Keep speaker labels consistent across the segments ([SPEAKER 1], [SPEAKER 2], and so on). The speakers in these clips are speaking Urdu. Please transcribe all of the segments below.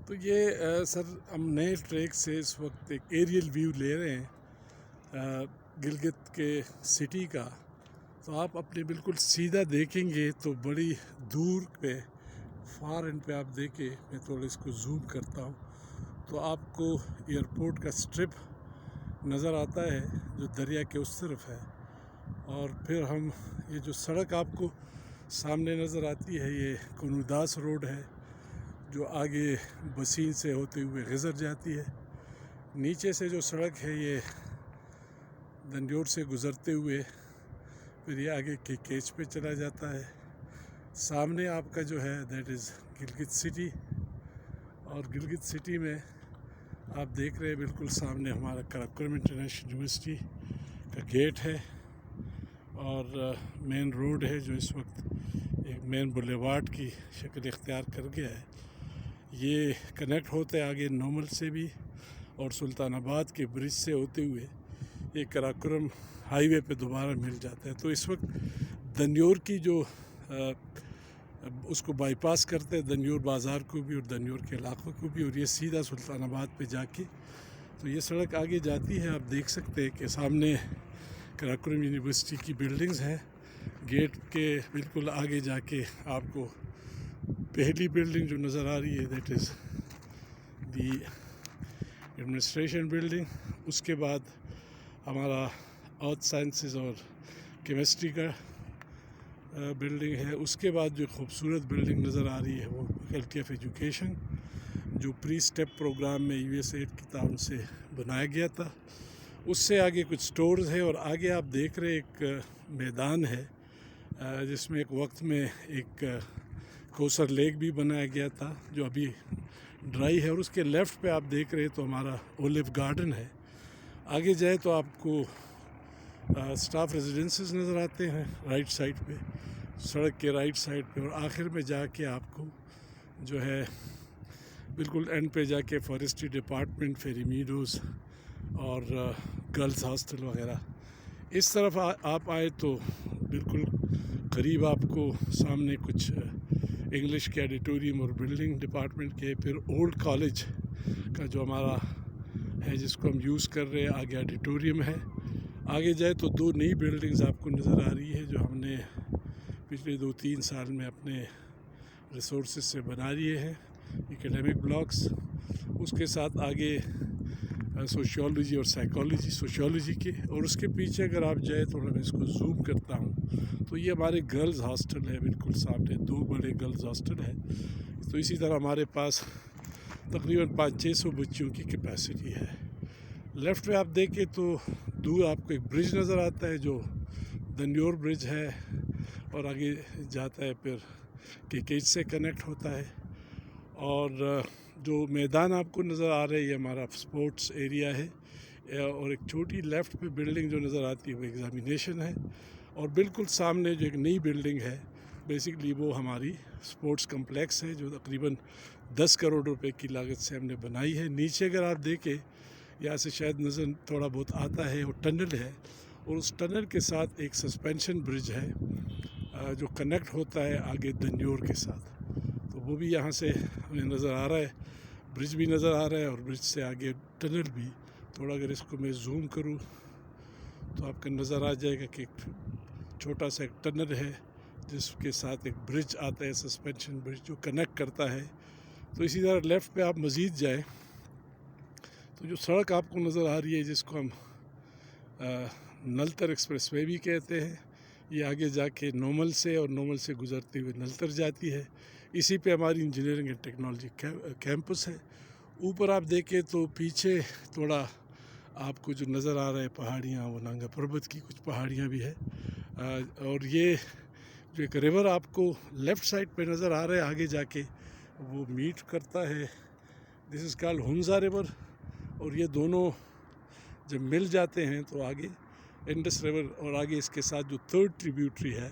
[SPEAKER 1] تو یہ سر ہم نئے ٹریک سے اس وقت ایک ایریل ویو لے رہے ہیں گلگت کے سٹی کا. تو آپ اپنے بالکل سیدھا دیکھیں گے تو بڑی دور پہ فار اینڈ پہ آپ دیکھیں. میں تھوڑا اس کو زوم کرتا ہوں تو آپ کو ایئرپورٹ کا سٹرپ نظر آتا ہے جو دریا کے اس طرف ہے. اور پھر ہم یہ جو سڑک آپ کو سامنے نظر آتی ہے یہ کنوداس روڈ ہے جو آگے بسین سے ہوتے ہوئے غزر جاتی ہے. نیچے سے جو سڑک ہے یہ دنیور سے گزرتے ہوئے پھر یہ آگے کے کیچ پہ چلا جاتا ہے. سامنے آپ کا جو ہے دیٹ از گلگت سٹی. اور گلگت سٹی میں آپ دیکھ رہے ہیں بالکل سامنے ہمارا کراکرم انٹرنیشنل یونیورسٹی کا گیٹ ہے اور مین روڈ ہے جو اس وقت ایک مین بولیوارڈ کی شکل اختیار کر گیا ہے. یہ کنیکٹ ہوتے آگے نومل سے بھی اور سلطان آباد کے برج سے ہوتے ہوئے یہ کراکرم ہائی وے پہ دوبارہ مل جاتا ہے. تو اس وقت دنیور کی جو اس کو بائی پاس کرتے ہیں دنیور بازار کو بھی اور دنیور کے علاقوں کو بھی اور یہ سیدھا سلطان آباد پہ جا کے تو یہ سڑک آگے جاتی ہے. آپ دیکھ سکتے ہیں کہ سامنے کراکرم یونیورسٹی کی بلڈنگز ہیں. گیٹ کے بالکل آگے جا کے آپ کو پہلی بلڈنگ جو نظر آ رہی ہے that is the administration building. اس کے بعد ہمارا ارتھ سائنسز اور کیمسٹری کا بلڈنگ ہے. اس کے بعد جو خوبصورت بلڈنگ نظر آ رہی ہے وہ فیکلٹی آف ایجوکیشن جو پری اسٹیپ پروگرام میں یو ایس ایڈ کی تعاون سے بنایا گیا تھا. اس سے آگے کچھ سٹورز ہے اور آگے آپ دیکھ رہے ایک میدان ہے جس میں ایک وقت میں ایک کوثر لیک بھی بنایا گیا تھا جو ابھی ڈرائی ہے. اور اس کے لیفٹ پہ آپ دیکھ رہے تو ہمارا اولیو گارڈن ہے. آگے جائے تو آپ کو اسٹاف ریزیڈنسز نظر آتے ہیں رائٹ سائڈ پہ سڑک کے رائٹ سائڈ پہ. اور آخر میں جا کے آپ کو جو ہے بالکل اینڈ پہ جا کے فارسٹری ڈپارٹمنٹ فیری میڈوز اور گرلز ہاسٹل وغیرہ. اس طرف آپ آئے تو بالکل قریب آپ کو سامنے کچھ انگلش کے ایڈیٹوریم اور بلڈنگ ڈپارٹمنٹ کے پھر اولڈ کالج کا جو ہمارا ہے جس کو ہم یوز کر رہے ہیں آگے ایڈیٹوریم ہے. آگے جائے تو دو نئی بلڈنگز آپ کو نظر آ رہی ہے جو ہم نے پچھلے 2-3 سال میں اپنے ریسورسز سے بنا لیے ہیں اکیڈیمک بلاکس. اس کے ساتھ آگے سوشیولوجی اور سائیکالوجی سوشیولوجی کے. اور اس کے پیچھے اگر آپ جائیں تھوڑا میں اس کو زوم کرتا ہوں تو یہ ہمارے گرلز ہاسٹل ہے بالکل سامنے 2 بڑے گرلز ہاسٹل ہے. تو اسی طرح ہمارے پاس تقریباً 500-600 بچوں کی کیپیسٹی ہے. لیفٹ میں آپ دیکھیں تو دور آپ کو ایک برج نظر آتا ہے جو دنیور برج ہے اور آگے جاتا ہے پھر کیچ سے کنیکٹ ہوتا ہے. اور جو میدان آپ کو نظر آ رہا ہے یہ ہمارا سپورٹس ایریا ہے. اور ایک چھوٹی لیفٹ پہ بلڈنگ جو نظر آتی ہے وہ ایگزامینیشن ہے. اور بالکل سامنے جو ایک نئی بلڈنگ ہے بیسکلی وہ ہماری سپورٹس کمپلیکس ہے جو تقریباً 10 کروڑ روپے کی لاگت سے ہم نے بنائی ہے. نیچے اگر آپ دیکھیں یہاں سے شاید نظر تھوڑا بہت آتا ہے وہ ٹنل ہے اور اس ٹنل کے ساتھ ایک سسپینشن برج ہے جو کنیکٹ ہوتا ہے آگے دنیور کے ساتھ. تو وہ بھی یہاں سے ہمیں نظر آ رہا ہے. برج بھی نظر آ رہا ہے اور برج سے آگے ٹنل بھی. تھوڑا اگر اس کو میں زوم کروں تو آپ کو نظر آ جائے گا کہ ایک چھوٹا سا ایک ٹنل ہے جس کے ساتھ ایک برج آتا ہے سسپینشن برج جو کنیکٹ کرتا ہے. تو اسی طرح لیفٹ پہ آپ مزید جائیں تو جو سڑک آپ کو نظر آ رہی ہے جس کو ہم نلتر ایکسپریس وے بھی کہتے ہیں یہ آگے جا کے نومل سے اور نومل سے گزرتے ہوئے نلتر جاتی ہے. اسی پہ ہماری انجینئرنگ اینڈ ٹیکنالوجی کیمپس ہے. اوپر آپ دیکھیں تو پیچھے تھوڑا آپ کو جو نظر آ رہا ہے پہاڑیاں وہ نانگا پربت کی کچھ پہاڑیاں بھی ہے. اور یہ جو ایک ریور آپ کو لیفٹ سائڈ پہ نظر آ رہا ہے آگے جا کے وہ میٹ کرتا ہے دس از کالڈ ہنزا ریور. اور یہ دونوں جب مل جاتے ہیں تو آگے انڈس ریور اور آگے اس کے ساتھ جو 3rd ٹریبیوٹری ہے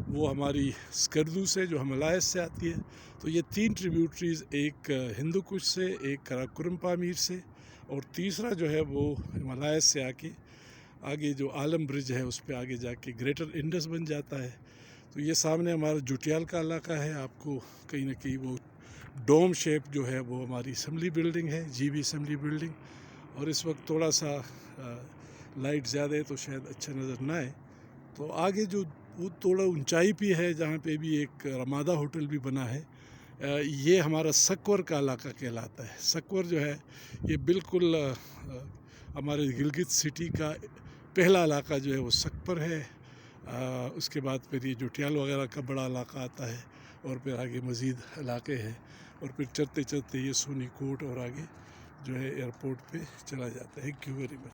[SPEAKER 1] وہ ہماری سکردو سے جو ہمالائز سے آتی ہے. تو یہ 3 ٹریبیوٹریز ایک ہندو کش سے ایک کراکرم پامیر سے اور تیسرا جو ہے وہ ہمالائز سے آ کے آگے جو عالم برج ہے اس پہ آگے جا کے گریٹر انڈس بن جاتا ہے. تو یہ سامنے ہمارا جوٹیال کا علاقہ ہے. آپ کو کہیں نہ کہیں وہ ڈوم شیپ جو ہے وہ ہماری اسمبلی بلڈنگ ہے، جی بی اسمبلی بلڈنگ. اور اس وقت تھوڑا سا لائٹ زیادہ ہے تو شاید اچھا نظر نہ آئے. تو آگے جو وہ تھوڑا اونچائی پہ ہے جہاں پہ بھی ایک رمادہ ہوٹل بھی بنا ہے، یہ ہمارا سکور کا علاقہ کہلاتا ہے. سکور جو ہے یہ بالکل ہمارے گلگت سٹی کا پہلا علاقہ جو ہے وہ سکور ہے. اس کے بعد پھر یہ جوٹیال وغیرہ کا بڑا علاقہ آتا ہے، اور پھر آگے مزید علاقے ہیں، اور پھر چلتے چلتے یہ سونی کوٹ اور آگے جو ہے ایئرپورٹ پہ چلا جاتا ہے. Thank you very much.